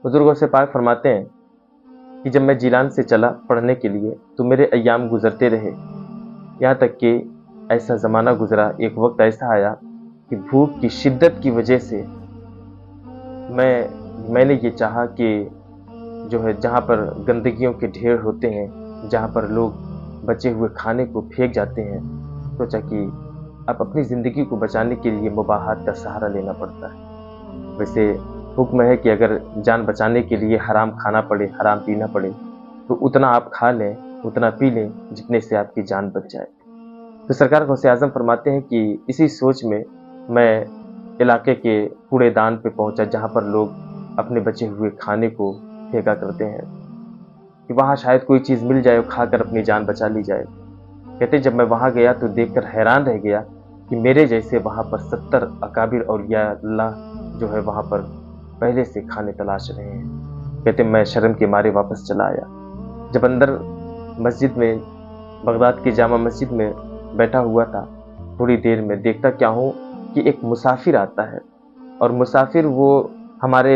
बुजुर्गों से पाक फरमाते हैं कि जब मैं जीलान से चला पढ़ने के लिए तो मेरे अय्याम गुजरते रहे, यहाँ तक कि ऐसा ज़माना गुजरा, एक वक्त ऐसा आया कि भूख की शिद्दत की वजह से मैंने ये चाहा कि जो है जहाँ पर गंदगियों के ढेर होते हैं, जहाँ पर लोग बचे हुए खाने को फेंक जाते हैं, सोचा कि अब अपनी ज़िंदगी को बचाने के लिए मुबाहात का सहारा लेना पड़ता है। वैसे हुक्म है कि अगर जान बचाने के लिए हराम खाना पड़े, हराम पीना पड़े, तो उतना आप खा लें, उतना पी लें जितने से आपकी जान बच जाए। तो सरकार गौसे आज़म फरमाते हैं कि इसी सोच में मैं इलाके के कूड़ेदान पे पहुंचा, जहां पर लोग अपने बचे हुए खाने को फेंका करते हैं कि वहां शायद कोई चीज़ मिल जाए और खाकर अपनी जान बचा ली जाए। कहते जब मैं वहां गया तो देखकर हैरान रह गया कि मेरे जैसे वहां पर 70 अकाबिर औलिया अल्लाह जो है वहां पर पहले से खाने तलाश रहे हैं। कहते मैं शर्म के मारे वापस चला आया। जब अंदर मस्जिद में, बगदाद की जामा मस्जिद में बैठा हुआ था, थोड़ी देर में देखता क्या हूँ कि एक मुसाफिर आता है, और मुसाफिर वो हमारे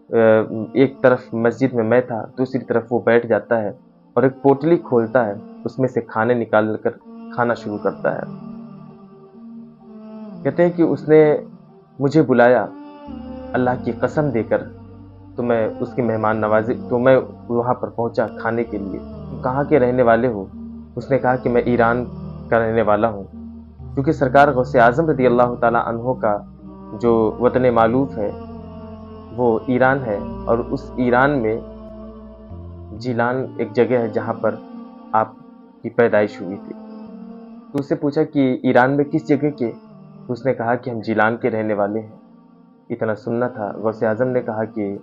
एक तरफ मस्जिद में मैं था, दूसरी तरफ वो बैठ जाता है और एक पोटली खोलता है, उसमें से खाने निकाल कर खाना शुरू करता है। कहते हैं कि उसने मुझे बुलाया अल्लाह की कसम देकर, तो मैं उसकी मेहमान नवाजी, तो मैं वहाँ पर पहुँचा खाने के लिए। कहाँ के रहने वाले हो? उसने कहा कि मैं ईरान का रहने वाला हूँ। क्योंकि सरकार गौसे आज़म रज़ी अल्लाह ताला अन्हो का जो वतन मालूफ है वो ईरान है, और उस ईरान में जीलान एक जगह है जहाँ पर आपकी पैदाइश हुई थी। तो उससे पूछा कि ईरान में किस जगह के? तो उसने कहा कि हम जीलान के रहने वाले हैं। इतना सुनना था। गौसे आज़म ने कहा कि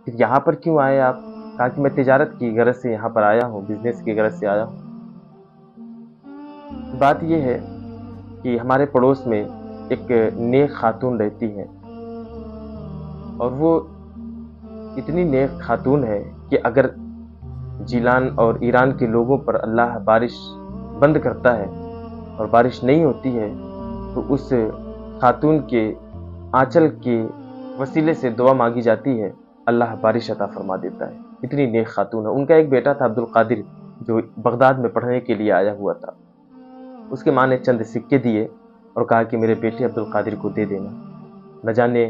फिर यहाँ पर क्यों आए आप? कहा कि मैं तिजारत की गरज से यहाँ पर आया हूँ, बिजनेस की गरज से आया हूँ। बात यह है कि हमारे पड़ोस में एक नेक खातून रहती है, और वो इतनी नेक खातून है कि अगर जीलान और ईरान के लोगों पर अल्लाह बारिश बंद करता है और बारिश नहीं होती है, तो उस खातून के आंचल के वसीले से दुआ मांगी जाती है, अल्लाह बारिश अता फरमा देता है। इतनी नेक खातून है। उनका एक बेटा था अब्दुल कादिर, जो बगदाद में पढ़ने के लिए आया हुआ था। उसके माँ ने चंद सिक्के दिए और कहा कि मेरे बेटे अब्दुल कादिर को दे देना, न जाने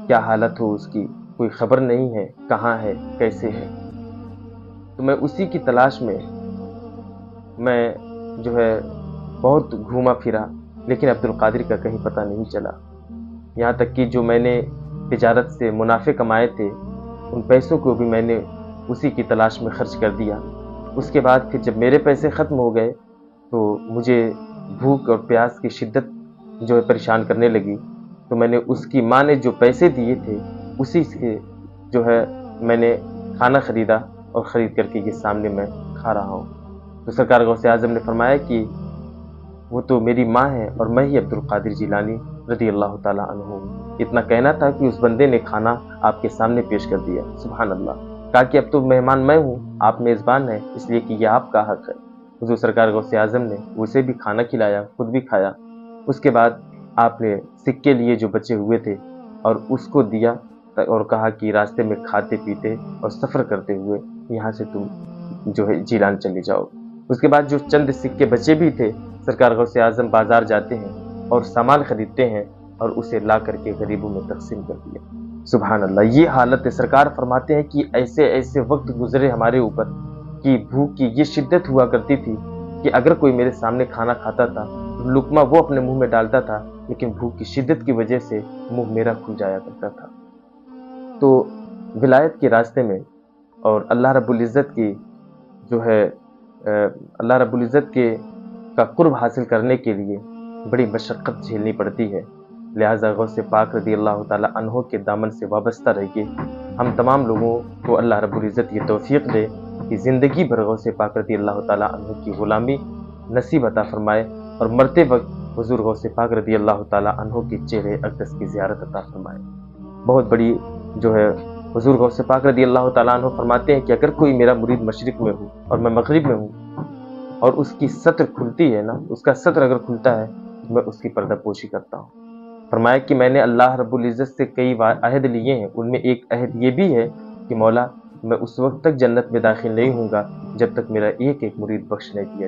क्या हालत हो उसकी, कोई खबर नहीं है, कहाँ है, कैसे है। तो मैं उसी की तलाश में मैं जो है बहुत घूमा फिरा, लेकिन अब्दुल कादिर का कहीं पता नहीं चला। यहाँ तक कि जो मैंने तिजारत से मुनाफे कमाए थे, उन पैसों को भी मैंने उसी की तलाश में खर्च कर दिया। उसके बाद फिर जब मेरे पैसे ख़त्म हो गए तो मुझे भूख और प्यास की शिद्दत जो है परेशान करने लगी। तो मैंने उसकी माँ ने जो पैसे दिए थे उसी से जो है मैंने खाना ख़रीदा, और ख़रीद करके ये सामने मैं खा रहा हूँ। तो सरकार गौसे आज़म ने फरमाया कि वो तो मेरी माँ है और मैं ही अब्दुल कादिर जिलानी रज़ी अल्लाह ताला अन्हु। इतना कहना था कि उस बंदे ने खाना आपके सामने पेश कर दिया। सुभान अल्लाह। कहा कि अब तो मेहमान मैं हूँ, आप मेज़बान हैं, इसलिए कि यह आपका हक है। हुज़ूर सरकार गौसे आज़म ने उसे भी खाना खिलाया, खुद भी खाया। उसके बाद आपने सिक्के लिए जो बचे हुए थे और उसको दिया, और कहा कि रास्ते में खाते पीते और सफ़र करते हुए यहाँ से तुम जो है जीलान चले जाओ। उसके बाद जो चंद सिक्के बचे भी थे, सरकार गौसे आज़म बाज़ार जाते हैं और सामान खरीदते हैं और उसे ला करके गरीबों में तकसीम कर दिया। सुभान अल्लाह। ये हालत है। सरकार फरमाते हैं कि ऐसे ऐसे वक्त गुजरे हमारे ऊपर कि भूख की ये शिद्दत हुआ करती थी कि अगर कोई मेरे सामने खाना खाता था, लुकमा वो अपने मुंह में डालता था, लेकिन भूख की शिद्दत की वजह से मुंह मेरा खुल जाया करता था। तो विलायत के रास्ते में और अल्लाह रब्बुल इज़्ज़त की जो है अल्लाह रब्बुल इज़्ज़त के का कुर्ब हासिल करने के लिए बड़ी मशक्क़त झेलनी पड़ती है। लिहाजा गौसे पाक रज़ी अल्लाह ताला अन्हो के दामन से वाबस्ता रह के हम तमाम लोगों को अल्लाह रब्बुल इज़्ज़त ये तौफ़ीक़ दे कि ज़िंदगी भर गौसे पाक रज़ी अल्लाह ताला अन्हो की ग़ुलामी नसीब अता फ़रमाए, और मरते वक्त हुज़ूर गौसे पाक रज़ी अल्लाह ताला अन्हो के चेहरे अक़दस की ज़ियारत अता फ़रमाए। बहुत बड़ी जो है हुज़ूर गौसे पाक रज़ी अल्लाह ताला अन्हो फरमाते हैं कि अगर कोई मेरा मुरीद मशरिक़ में हो और मैं मग़रिब में हूँ और उसकी सत्र खुलती है ना, उसका सत्र अगर खुलता है तो मैं उसकी पर्दापोशी करता हूँ। फरमाया कि मैंने अल्लाह रब्बुल इज़्ज़त से कई अहद लिए हैं, उनमें एक अहद ये भी है کہ مولا میں اس وقت تک جنت میں داخل نہیں ہوں گا جب تک میرا ایک ایک مرید بخش نہیں دیا